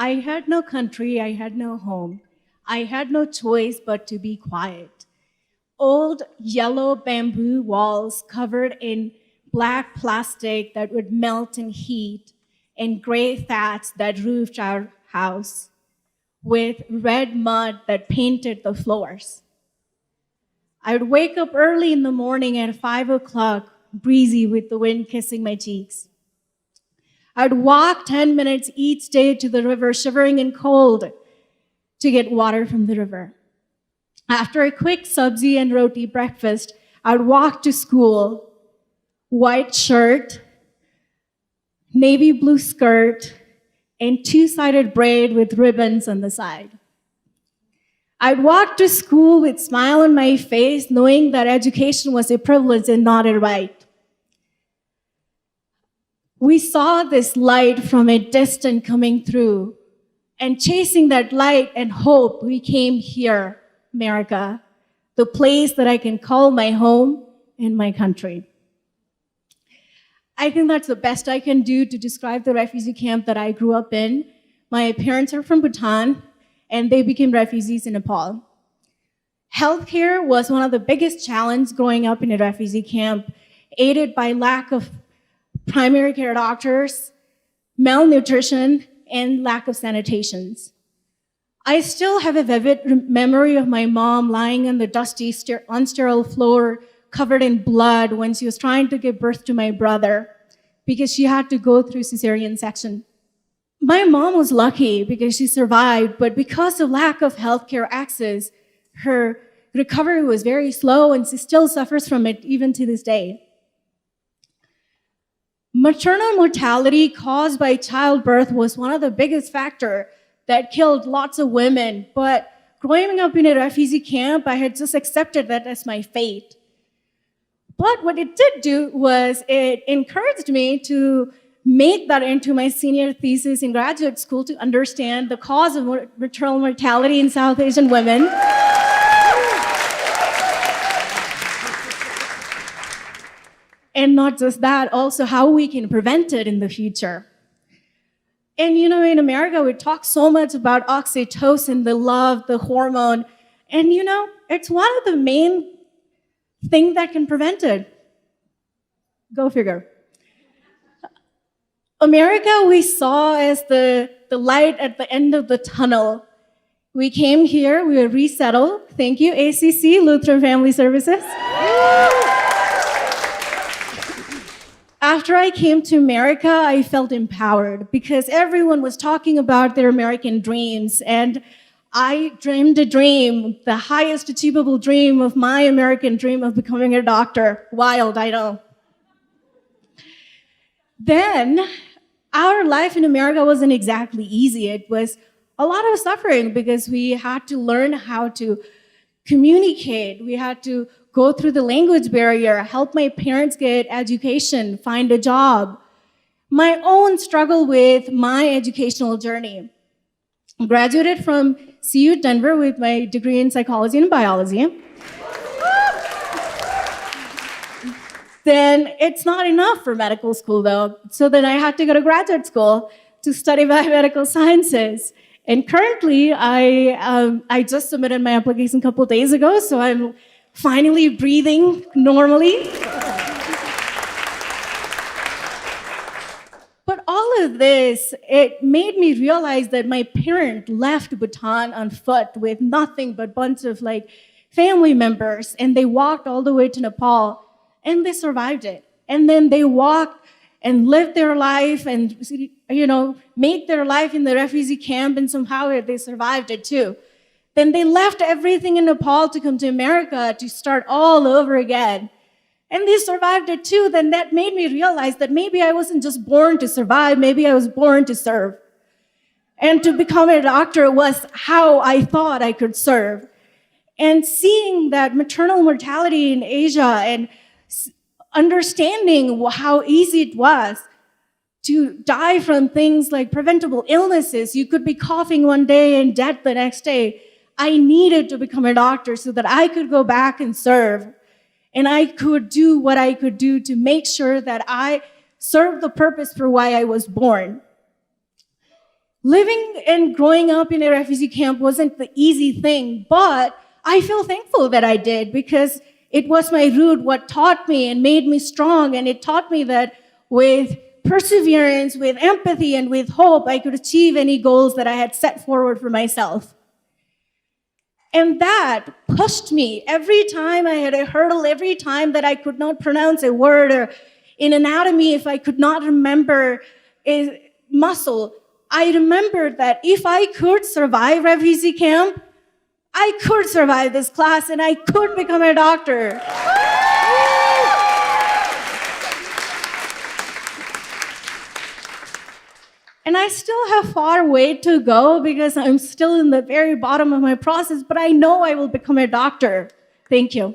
I had no country, I had no home. I had no choice but to be quiet. Old yellow bamboo walls covered in black plastic that would melt in heat, and gray thatch that roofed our house, with red mud that painted the floors. I would wake up early in the morning at 5 o'clock, breezy with the wind kissing my cheeks. I would walk 10 minutes each day to the river, shivering and cold, to get water from the river. After a quick sabzi and roti breakfast, I would walk to school, white shirt, navy blue skirt, and two-sided braid with ribbons on the side. I'd walk to school with a smile on my face, knowing that education was a privilege and not a right. We saw this light from a distance coming through, and chasing that light and hope, we came here, America, the place that I can call my home and my country. I think that's the best I can do to describe the refugee camp that I grew up in. My parents are from Bhutan, and they became refugees in Nepal. Healthcare was one of the biggest challenges growing up in a refugee camp, aided by lack of primary care doctors, malnutrition, and lack of sanitations. I still have a vivid memory of my mom lying on the dusty, unsterile floor covered in blood when she was trying to give birth to my brother because she had to go through cesarean section. My mom was lucky because she survived, but because of lack of healthcare access, her recovery was very slow and she still suffers from it even to this day. Maternal mortality caused by childbirth was one of the biggest factors that killed lots of women, but growing up in a refugee camp, I had just accepted that as my fate. But what it did do was it encouraged me to make that into my senior thesis in graduate school to understand the cause of maternal mortality in South Asian women. And not just that, also how we can prevent it in the future. And in America, we talk so much about oxytocin, the love, the hormone, and it's one of the main things that can prevent it. Go figure. America, we saw as the light at the end of the tunnel. We came here, we were resettled. Thank you, ACC, Lutheran Family Services. After I came to America, I felt empowered because everyone was talking about their American dreams, and I dreamed a dream, the highest achievable dream of my American dream of becoming a doctor. Wild, I know. Then, our life in America wasn't exactly easy. It was a lot of suffering because we had to learn how to communicate. We had to go through the language barrier, help my parents get education, find a job. My own struggle with my educational journey. I graduated from CU Denver with my degree in psychology and biology. Then it's not enough for medical school though. So then I had to go to graduate school to study biomedical sciences. And currently, I just submitted my application a couple days ago, so I'm finally breathing normally. But all of this, it made me realize that my parent left Bhutan on foot with nothing but a bunch of family members, and they walked all the way to Nepal, and they survived it. And then they walked and lived their life and made their life in the refugee camp, and somehow they survived it too. Then they left everything in Nepal to come to America to start all over again. And they survived it too. Then that made me realize that maybe I wasn't just born to survive, maybe I was born to serve. And to become a doctor was how I thought I could serve. And seeing that maternal mortality in Asia and understanding how easy it was to die from things like preventable illnesses. You could be coughing one day and dead the next day. I needed to become a doctor so that I could go back and serve. And I could do what I could do to make sure that I served the purpose for why I was born. Living and growing up in a refugee camp wasn't the easy thing, but I feel thankful that I did because it was my root what taught me and made me strong, and it taught me that with perseverance, with empathy, and with hope, I could achieve any goals that I had set forward for myself. And that pushed me every time I had a hurdle, every time that I could not pronounce a word, or in anatomy, if I could not remember a muscle, I remembered that if I could survive refugee camp, I could survive this class and I could become a doctor. And I still have far way to go because I'm still in the very bottom of my process, but I know I will become a doctor. Thank you.